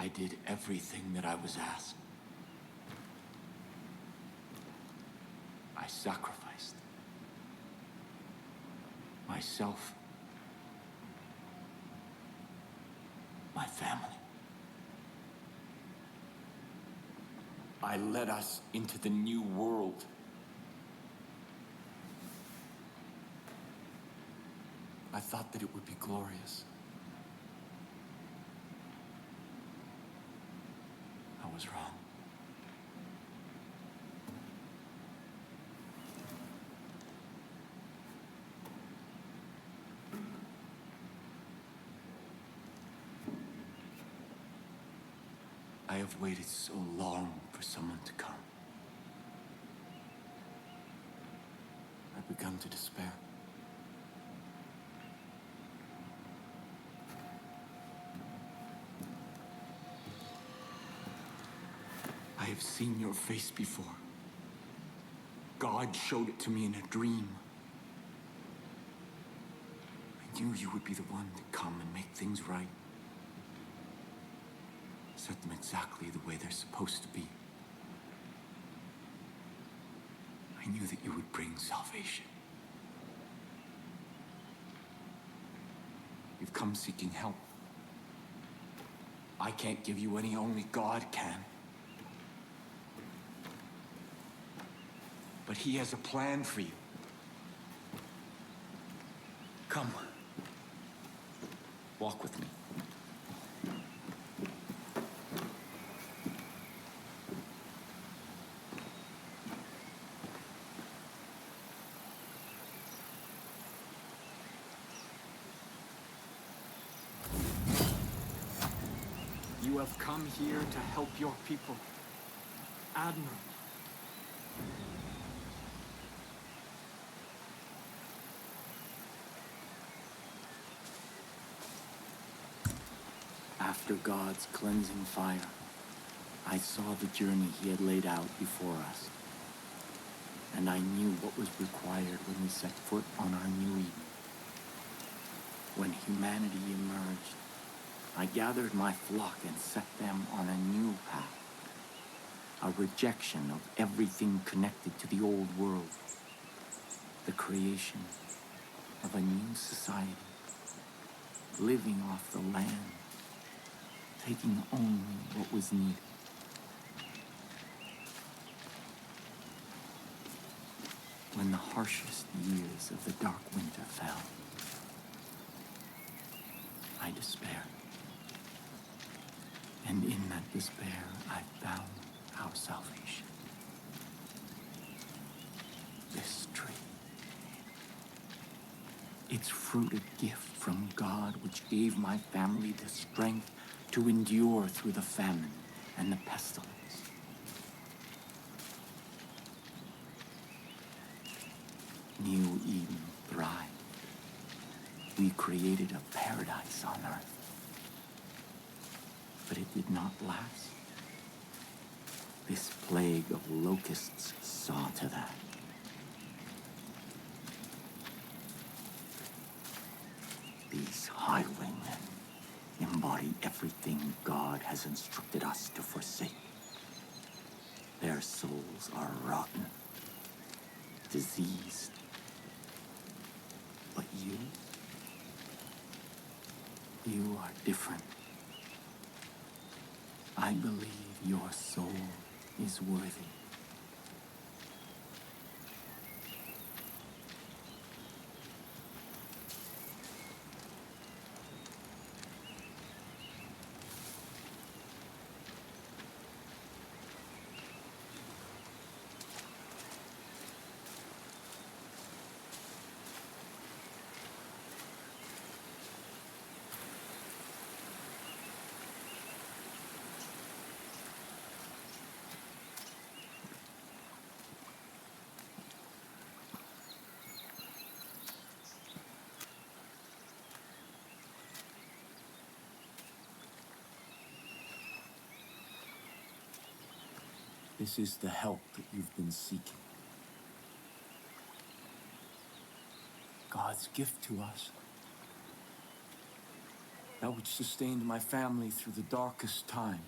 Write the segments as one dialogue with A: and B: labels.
A: I did everything that I was asked. I sacrificed myself, my family. I led us into the new world. I thought that it would be glorious. I was wrong. I have waited so long for someone to come. I've begun to despair. I have seen your face before. God showed it to me in a dream. I knew you would be the one to come and make things right. Set them exactly the way they're supposed to be. I knew that you would bring salvation. You've come seeking help. I can't give you any, only God can. But He has a plan for you. Come. Walk with me. You have come here to help your people. Admiral. After God's cleansing fire, I saw the journey He had laid out before us. And I knew what was required when we set foot on our new Eden. When humanity emerged, I gathered my flock and set them on a new path. A rejection of everything connected to the old world. The creation of a new society. Living off the land. Taking only what was needed. When the harshest years of the dark winter fell, I despaired. And in that despair, I found our salvation. This tree. Its fruit a gift from God, which gave my family the strength to endure through the famine and the pestilence. New Eden thrived. We created a paradise on earth. But it did not last. This plague of locusts saw to that. These highwaymen embody everything God has instructed us to forsake. Their souls are rotten, diseased. But you are different. I believe your soul is worthy. This is the help that you've been seeking. God's gift to us. that which sustained my family through the darkest time.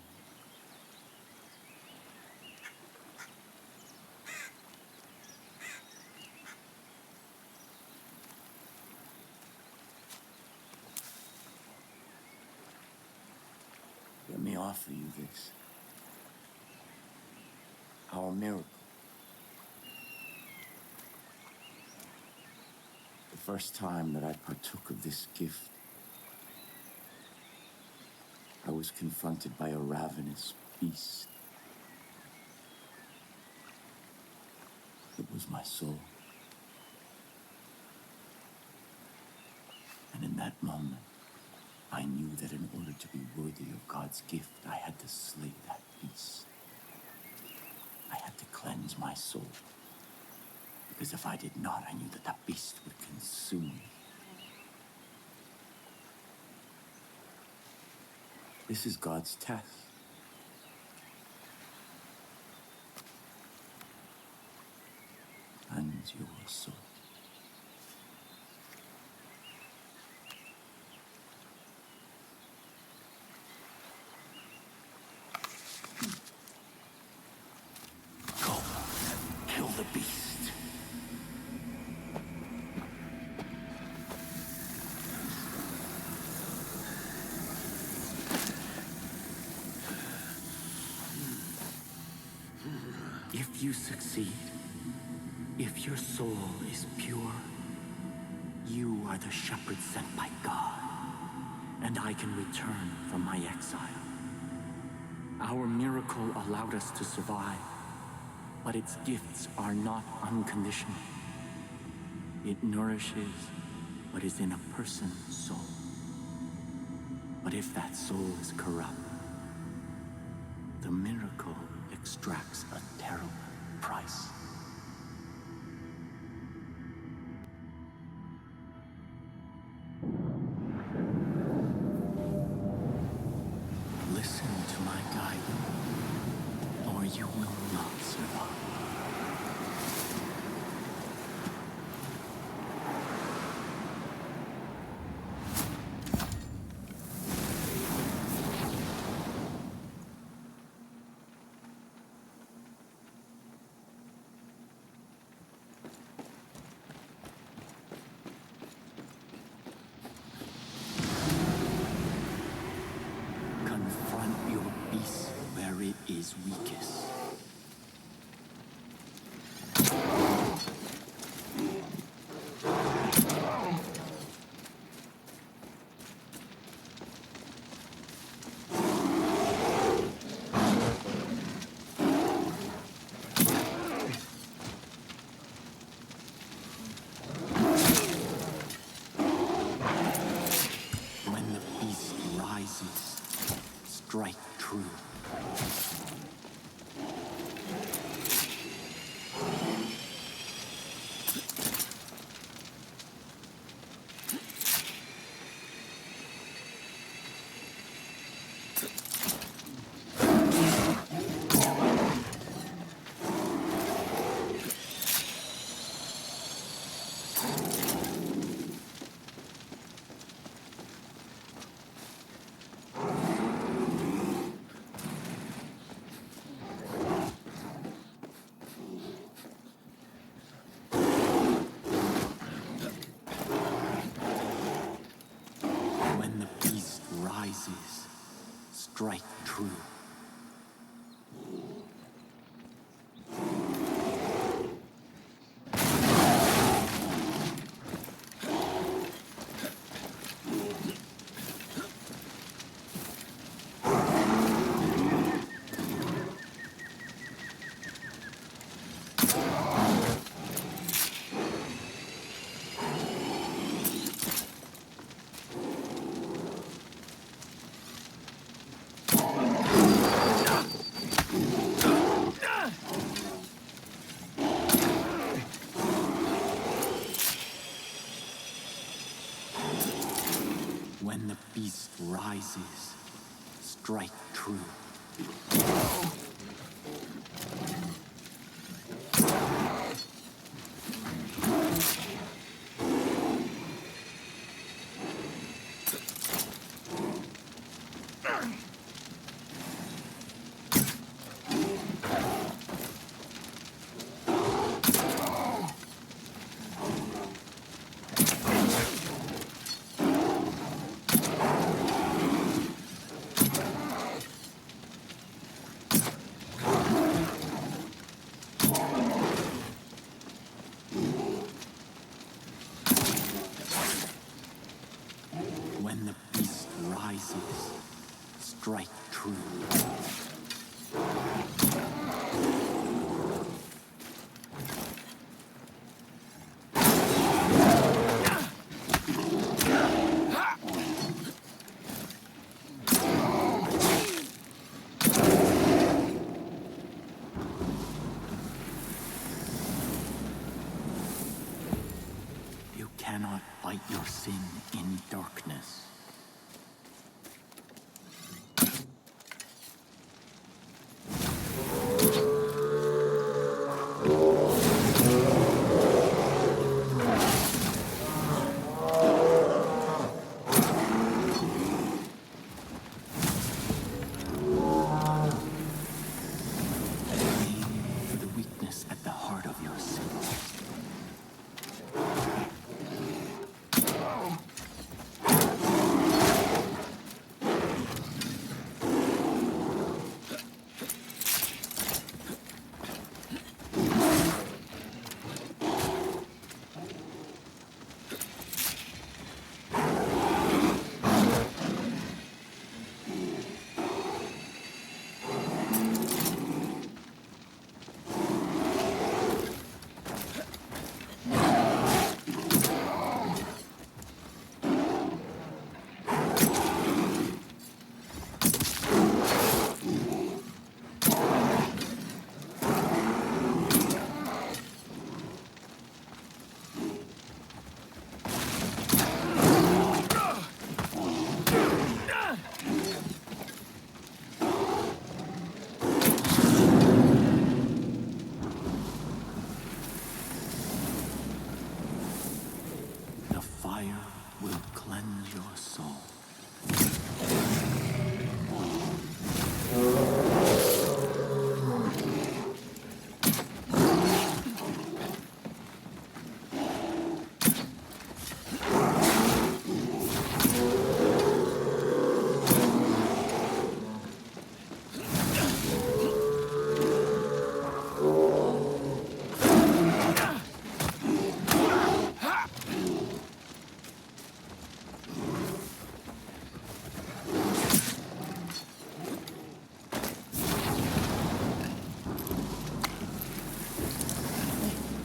A: Let me offer you this. Our miracle. The first time that I partook of this gift, I was confronted by a ravenous beast. It was my soul. And in that moment, I knew that in order to be worthy of God's gift, I had to slay that beast. I had to cleanse my soul. Because if I did not, I knew that that beast would consume me. This is God's test. And your soul. Go, kill the beast. If you succeed, if your soul is pure, you are the shepherd sent by God, and I can return from my exile. Our miracle allowed us to survive, but its gifts are not unconditional. It nourishes what is in a person's soul. But if that soul is corrupt, the miracle extracts a terrible price. Listen to my guidance, or you will not survive. Confront your beast where it is weakest. When the beast rises, strike true. When the beast rises, strike true. When the beast rises, strike true. when the beast rises, strike true. You cannot fight your sin in darkness.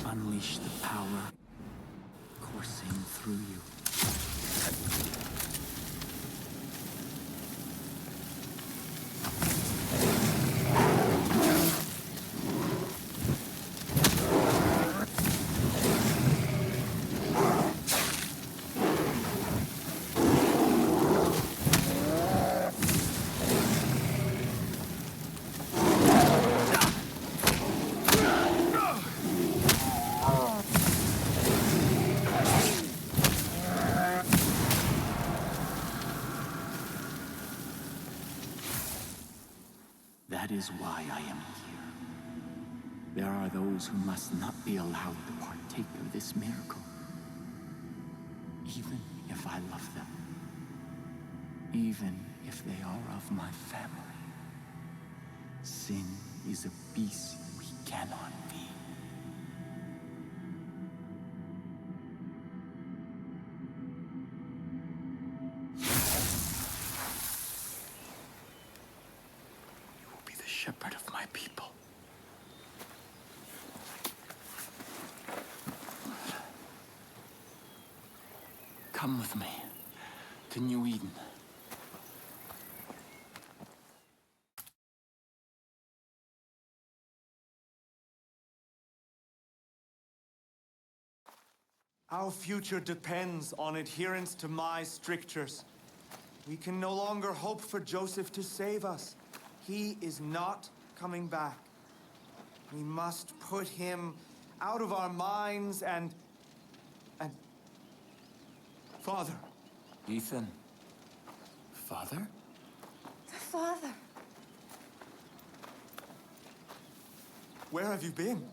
A: Unleash the power coursing through you. That is why I am here. There are those who must not be allowed to partake of this miracle, even if I love them, even if they are of my family. Sin is a beast we cannot be. Shepherd of my people. Come with me to New Eden.
B: Our future depends on adherence to my strictures. We can no longer hope for Joseph to save us. He is not coming back. We must put him out of our minds and... Father.
A: Ethan. Father?
C: Father.
B: Where have you been?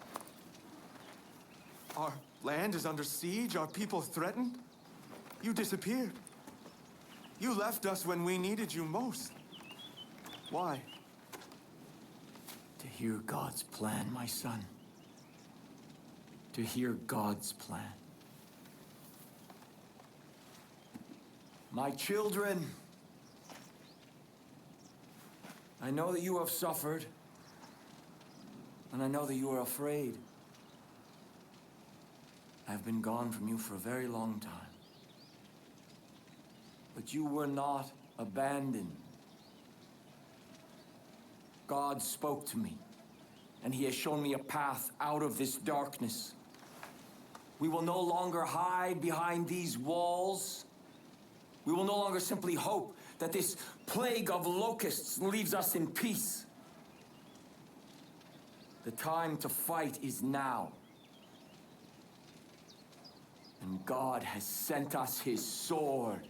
B: Our land is under siege, our people threatened. You disappeared. You left us when we needed you most. Why?
A: To hear God's plan, my son. To hear God's plan. My children, I know that you have suffered, and I know that you are afraid. I have been gone from you for a very long time. But you were not abandoned. God spoke to me, and He has shown me a path out of this darkness. We will no longer hide behind these walls. We will no longer simply hope that this plague of locusts leaves us in peace. The time to fight is now. And God has sent us His sword.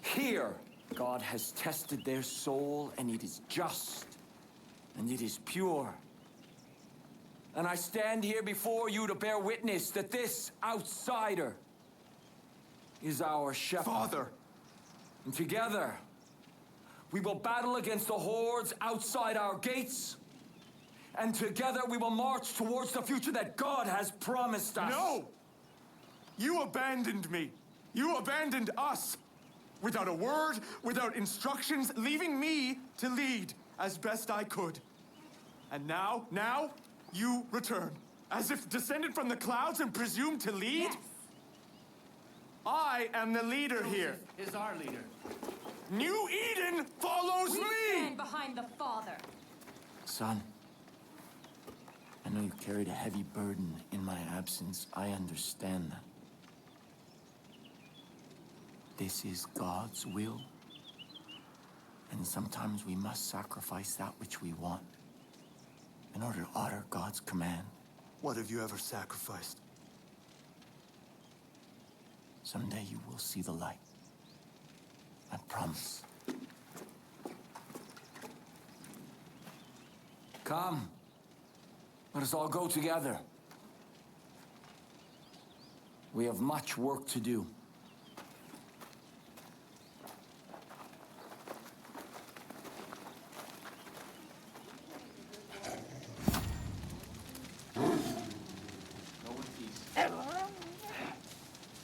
A: Here, God has tested their soul, and it is just, and it is pure. And I stand here before you to bear witness that this outsider is our shepherd.
B: Father!
A: And together, we will battle against the hordes outside our gates. And together we will march towards the future that God has promised us.
B: No! You abandoned me. You abandoned us. Without a word, without instructions, leaving me to lead as best I could. And now, you return. As if descended from the clouds and presumed to lead?
C: Yes.
B: I am the leader here.
D: Is our leader.
B: New Eden follows
C: We
B: me!
C: stand behind the Father.
A: Son, I know you carried a heavy burden in my absence. I understand that. This is God's will. And sometimes we must sacrifice that which we want in order to honor God's command.
B: What have you ever sacrificed?
A: Someday you will see the light. I promise. Come. Let us all go together. We have much work to do.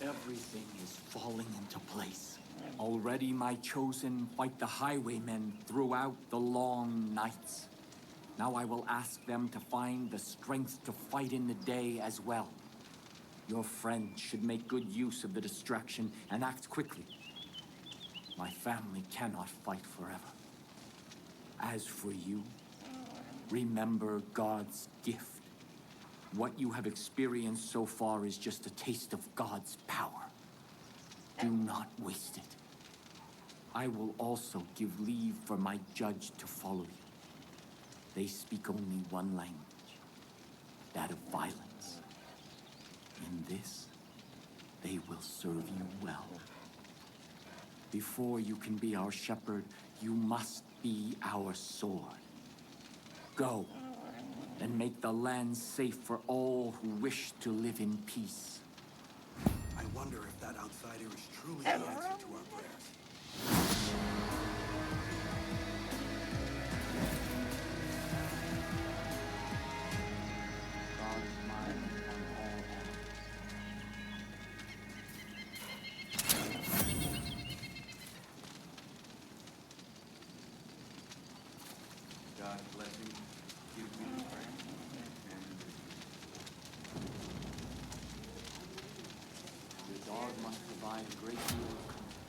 A: Everything is falling into place. Already my chosen fight the highwaymen throughout the long nights. Now I will ask them to find the strength to fight in the day as well. Your friends should make good use of the distraction and act quickly. My family cannot fight forever. As for you, remember God's gift. What you have experienced so far is just a taste of God's power. Do not waste it. I will also give leave for my judge to follow you. They speak only one language, that of violence. In this, they will serve you well. Before you can be our shepherd, you must be our sword. Go. And make the land safe for all who wish to live in peace.
E: I wonder if that outsider is truly the answer to our prayers.
A: God is mine on all hands.
D: God bless you. Give me the strength.
A: Your dog must provide a great deal of comfort.